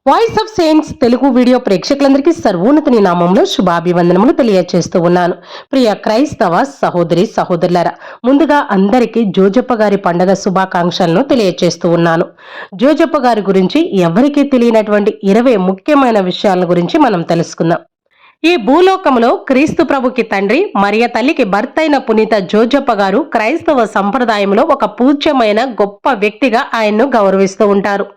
Voice of saints Telugu video ప్రేక్షకులందరికీ సర్వోన్నతుని నామంలో శుభాభివందనములు తెలియజేస్తూ ఉన్నాను. ప్రియ క్రైస్తవ సహోదరి సహోదరులారా, ముందుగా అందరికీ జోజప్ప గారి పండగ శుభాకాంక్షలను తెలియజేస్తూ ఉన్నాను. జోజప్ప గారి గురించి ఎవరికీ తెలియనటువంటి 20 ముఖ్యమైన విషయాల గురించి మనం తెలుసుకుందాం. ఈ భూలోకంలో క్రీస్తు ప్రభుకి తండ్రి మరియ తల్లికి భర్త అయిన పునీత జోజప్ప గారు క్రైస్తవ సంప్రదాయంలో ఒక పూజ్యమైన గొప్ప వ్యక్తిగా ఆయన్ను గౌరవిస్తూ ఉంటారు.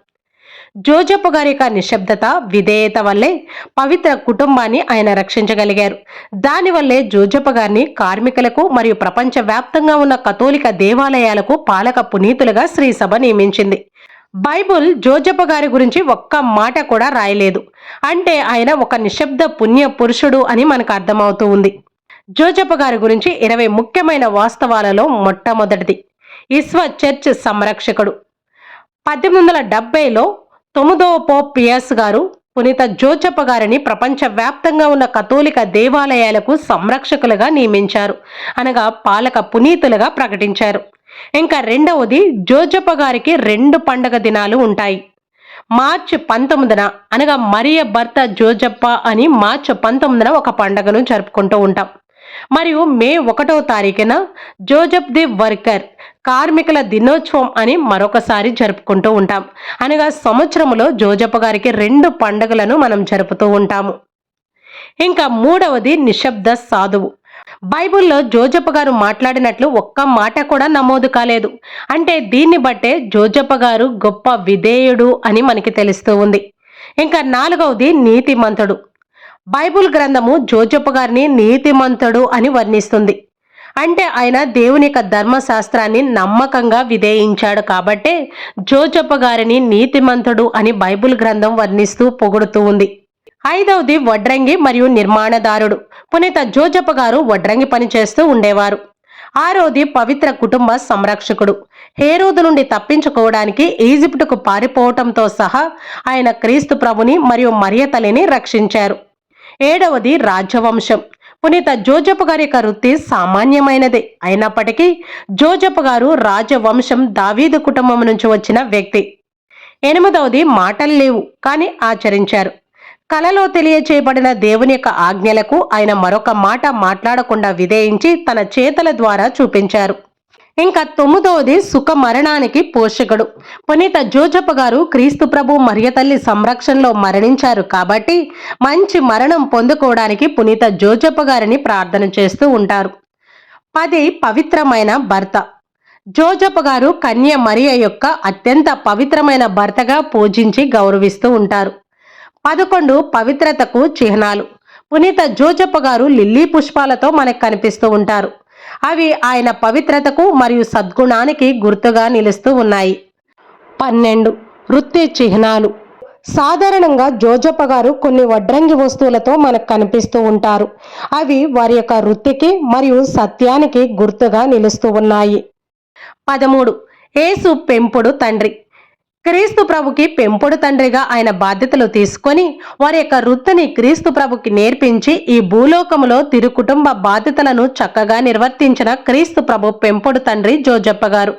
జోజప్ప గారి యొక్క నిశ్శబ్దత, విధేయత వల్లే పవిత్ర కుటుంబాన్ని ఆయన రక్షించగలిగారు. దానివల్లే జోజప్ప గారిని కార్మికులకు మరియు ప్రపంచ వ్యాప్తంగా ఉన్న కథోలిక దేవాలయాలకు పాలక పునీతులుగా శ్రీసభ నియమించింది. బైబుల్ జోజప్ప గారి గురించి ఒక్క మాట కూడా రాయలేదు. అంటే ఆయన ఒక నిశ్శబ్ద పుణ్య పురుషుడు అని మనకు అర్థమవుతూ ఉంది. జోజప్ప గారి గురించి 20 ముఖ్యమైన వాస్తవాలలో మొట్టమొదటిది, ఇస్వ చర్చ్ సంరక్షకుడు. 1870లో 9వ పోప్ పియస్ గారు పునీత జోజప్ప గారిని ప్రపంచ వ్యాప్తంగా ఉన్న కథోలిక దేవాలయాలకు సంరక్షకులుగా నియమించారు, అనగా పాలక పునీతులుగా ప్రకటించారు. ఇంకా రెండవది, జోజప్ప గారికి 2 పండగ దినాలు ఉంటాయి. మార్చి 19న అనగా మరియ భర్త జోజప్ప అని మార్చి 19న ఒక పండగను జరుపుకుంటూ ఉంటాం. మరియు మే 1వ తారీఖున జోజప్ ది వర్కర్ కార్మికుల దినోత్సవం అని మరొకసారి జరుపుకుంటూ ఉంటాం. అనగా సంవత్సరంలో జోజప్ప గారికి 2 పండుగలను మనం జరుపుతూ ఉంటాము. ఇంకా మూడవది, నిశ్శబ్ద సాధువు. బైబిల్లో జోజప్ప గారు మాట్లాడినట్లు ఒక్క మాట కూడా నమోదు కాలేదు. అంటే దీన్ని బట్టే జోజప్ప గారు గొప్ప విధేయుడు అని మనకి తెలుస్తూ ఉంది. ఇంకా నాలుగవది, నీతిమంతుడు. బైబిల్ గ్రంథము జోజప్ప గారిని నీతిమంతుడు అని వర్ణిస్తుంది. అంటే ఆయన దేవుని యొక్క ధర్మశాస్త్రాన్ని నమ్మకంగా విధేయించాడు కాబట్టే జోజప్ప గారిని నీతిమంతుడు అని బైబిల్ గ్రంథం వర్ణిస్తూ పొగుడుతూ ఉంది. ఐదవది, వడ్రంగి మరియు నిర్మాణదారుడు. పునీత జోజప్ప గారు వడ్రంగి పని చేస్తూ ఉండేవారు. ఆరోది, పవిత్ర కుటుంబ సంరక్షకుడు. హేరోదు నుండి తప్పించుకోవడానికి ఈజిప్టుకు పారిపోవటంతో సహా ఆయన క్రీస్తు ప్రభుని మరియు మరియ తల్లిని రక్షించారు. ఏడవది, రాజవంశం. పునీత జోజప్ప గారి యొక్క వృత్తి సామాన్యమైనదే అయినప్పటికీ జోజప్ప గారు రాజవంశం దావీదు కుటుంబం నుంచి వచ్చిన వ్యక్తి. ఎనిమిదవది, మాటలు లేవు కానీ ఆచరించారు. కలలో తెలియచేయబడిన దేవుని యొక్క ఆజ్ఞలకు ఆయన మరొక మాట మాట్లాడకుండా విధేయించి తన చేతల ద్వారా చూపించారు. ఇంకా 9వది, సుఖ మరణానికి పోషకుడు. పునీత జోజప్ప గారు క్రీస్తు ప్రభు మరియ తల్లి సంరక్షణలో మరణించారు కాబట్టి మంచి మరణం పొందుకోవడానికి పునీత జోజప్ప గారిని ప్రార్థన చేస్తూ ఉంటారు. 10, పవిత్రమైన భర్త. జోజప్ప గారు కన్య మరియ యొక్క అత్యంత పవిత్రమైన భర్తగా పూజించి గౌరవిస్తూ ఉంటారు. 11, పవిత్రతకు చిహ్నాలు. పునీత జోజప్ప గారు లిల్లీ పుష్పాలతో మనకు కనిపిస్తూ ఉంటారు. అవి ఆయన పవిత్రతకు మరియు సద్గుణానికి గుర్తుగా నిలుస్తూ ఉన్నాయి. 12, వృత్తి చిహ్నాలు. సాధారణంగా జోజప్ప గారు కొన్ని వడ్రంగి వస్తువులతో మనకు కనిపిస్తూ ఉంటారు. అవి వారి యొక్క వృత్తికి మరియు సత్యానికి గుర్తుగా నిలుస్తూ ఉన్నాయి. 13, యేసు పెంపుడు తండ్రి. క్రీస్తు ప్రభుకి పెంపుడు తండ్రిగా ఆయన బాధ్యతలు తీసుకొని వారి యొక్క వృత్తిని క్రీస్తు ప్రభుకి నేర్పించి ఈ భూలోకములో తిరు కుటుంబ బాధ్యతలను చక్కగా నిర్వర్తించిన క్రీస్తు ప్రభు పెంపుడు తండ్రి జోజప్ప గారు.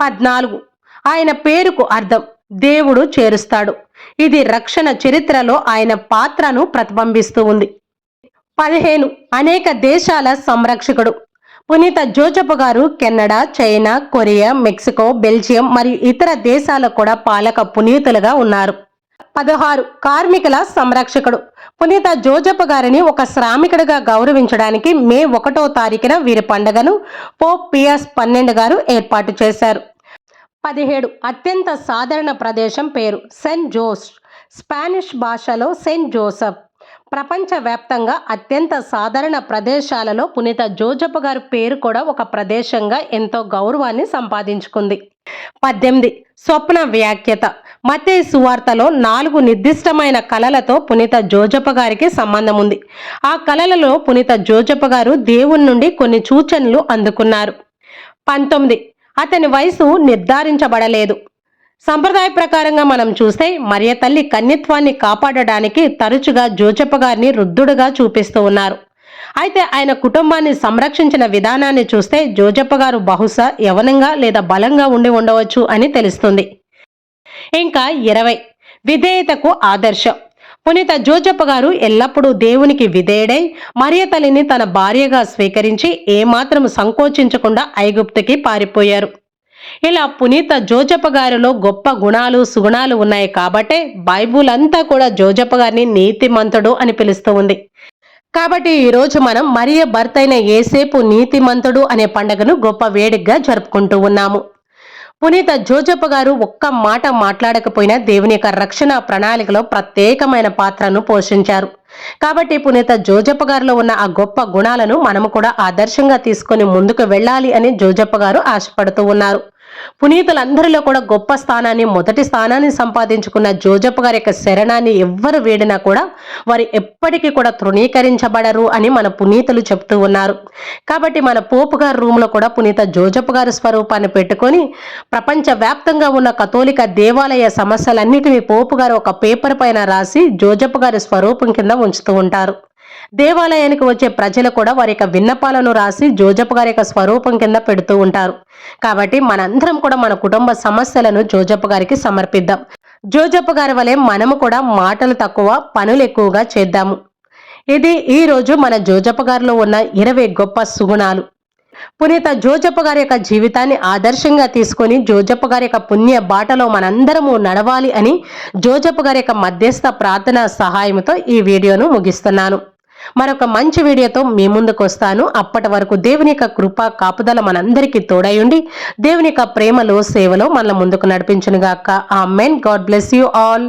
14, ఆయన పేరుకు అర్థం దేవుడు చేరుస్తాడు. ఇది రక్షణ చరిత్రలో ఆయన పాత్రను ప్రతిబింబిస్తూ ఉంది. 15, అనేక దేశాల సంరక్షకుడు. పునీత జోజప్ప గారు Canada, China, Korea, Mexico, Belgium మరియు ఇతర దేశాలకు కూడా పాలక పునీతులుగా ఉన్నారు. 16, కార్మికుల సంరక్షకుడు. పునీత జోజప్ప గారిని ఒక శ్రామికుడిగా గౌరవించడానికి మే 1వ తారీఖున వీరి పండుగను పోప్ పియస్ 12 గారు ఏర్పాటు చేశారు. 17, అత్యంత సాధారణ ప్రదేశం పేరు సెయింట్ జోస్. స్పానిష్ భాషలో సెయింట్ జోసెఫ్. ప్రపంచవ్యాప్తంగా అత్యంత సాధారణ ప్రదేశాలలో పునీత జోజప్ప గారి పేరు కూడా ఒక ప్రదేశంగా ఎంతో గౌరవాన్ని సంపాదించుకుంది. 18, స్వప్న వ్యాఖ్యత. మత్తయి సువార్తలో 4 నిర్దిష్టమైన కళలతో పునీత జోజప్ప గారికి సంబంధం ఉంది. ఆ కళలలో పునీత జోజప్ప గారు దేవుని నుండి కొన్ని సూచనలు అందుకున్నారు. 19, అతని వయసు నిర్ధారించబడలేదు. సంప్రదాయ ప్రకారంగా మనం చూస్తే మరియ తల్లి కన్యత్వాన్ని కాపాడడానికి తరచుగా జోజప్ప గారిని వృద్ధుడుగా చూపిస్తూ ఉన్నారు. అయితే ఆయన కుటుంబాన్ని సంరక్షించిన విధానాన్ని చూస్తే జోజప్ప గారు బహుశా యవనంగా లేదా బలంగా ఉండి ఉండవచ్చు అని తెలుస్తుంది. ఇంకా 20, విధేయతకు ఆదర్శం. పునీత జోజప్ప గారు ఎల్లప్పుడూ దేవునికి విధేయుడై మరియ తల్లిని తన భార్యగా స్వీకరించి ఏమాత్రం సంకోచించకుండా ఐగుప్తుకి పారిపోయారు. ఇలా పునీత జోజప్ప గారిలో గొప్ప గుణాలు సుగుణాలు ఉన్నాయి కాబట్టే బైబుల్ అంతా కూడా జోజప్ప గారిని నీతిమంతుడు అని పిలుస్తూ ఉంది. కాబట్టి ఈరోజు మనం మరియ భర్త అయిన యేసేపు నీతిమంతుడు అనే పండుగను గొప్ప వేడుకగా జరుపుకుంటూ ఉన్నాము. పునీత జోజప్ప గారు ఒక్క మాట మాట్లాడకపోయినా దేవుని యొక్క రక్షణ ప్రణాళికలో ప్రత్యేకమైన పాత్రను పోషించారు. కాబట్టి పునీత జోజప్ప గారిలో ఉన్న ఆ గొప్ప గుణాలను మనము కూడా ఆదర్శంగా తీసుకొని ముందుకు వెళ్ళాలి అని జోజప్ప గారు ఆశపడుతూ ఉన్నారు. పునీతులందరిలో కూడా గొప్ప స్థానాన్ని, మొదటి స్థానాన్ని సంపాదించుకున్న జోజప్ప గారి యొక్క శరణాన్ని ఎవ్వరు వేడినా కూడా వారు ఎప్పటికీ కూడా తృణీకరించబడరు అని మన పునీతులు చెప్తూ ఉన్నారు. కాబట్టి మన పోపు గారి రూమ్లో కూడా పునీత జోజప్ప గారి స్వరూపాన్ని పెట్టుకొని ప్రపంచ వ్యాప్తంగా ఉన్న కథోలిక దేవాలయ సమస్యలన్నిటినీ పోపు గారు ఒక పేపర్ పైన రాసి జోజప్ప గారి స్వరూపం కింద ఉంచుతూ ఉంటారు. దేవాలయానికి వచ్చే ప్రజలు కూడా వారి యొక్క విన్నపాలను రాసి జోజప్ప గారి యొక్క స్వరూపం కింద పెడుతూ ఉంటారు. కాబట్టి మనందరం కూడా మన కుటుంబ సమస్యలను జోజప్ప గారికి సమర్పిద్దాం. జోజప్ప గారి వలె మనము కూడా మాటలు తక్కువ, పనులు ఎక్కువగా చేద్దాము. ఇది ఈ రోజు మన జోజప్ప గారిలో ఉన్న 20 గొప్ప సుగుణాలు. పునీత జోజప్ప గారి యొక్క జీవితాన్ని ఆదర్శంగా తీసుకొని జోజప్ప గారి యొక్క పుణ్య బాటలో మనందరము నడవాలి అని జోజప్ప గారి యొక్క మధ్యస్థ ప్రార్థన సహాయంతో ఈ వీడియోను ముగిస్తున్నాను. మరొక మంచి వీడియోతో మీ ముందుకు వస్తాను. అప్పటి వరకు దేవుని యొక్క కృప కాపుదల మనందరికీ తోడయుండి దేవుని యొక్క ప్రేమలో సేవలో మన ముందుకు నడిపించునుగాక. Amen. God bless you all.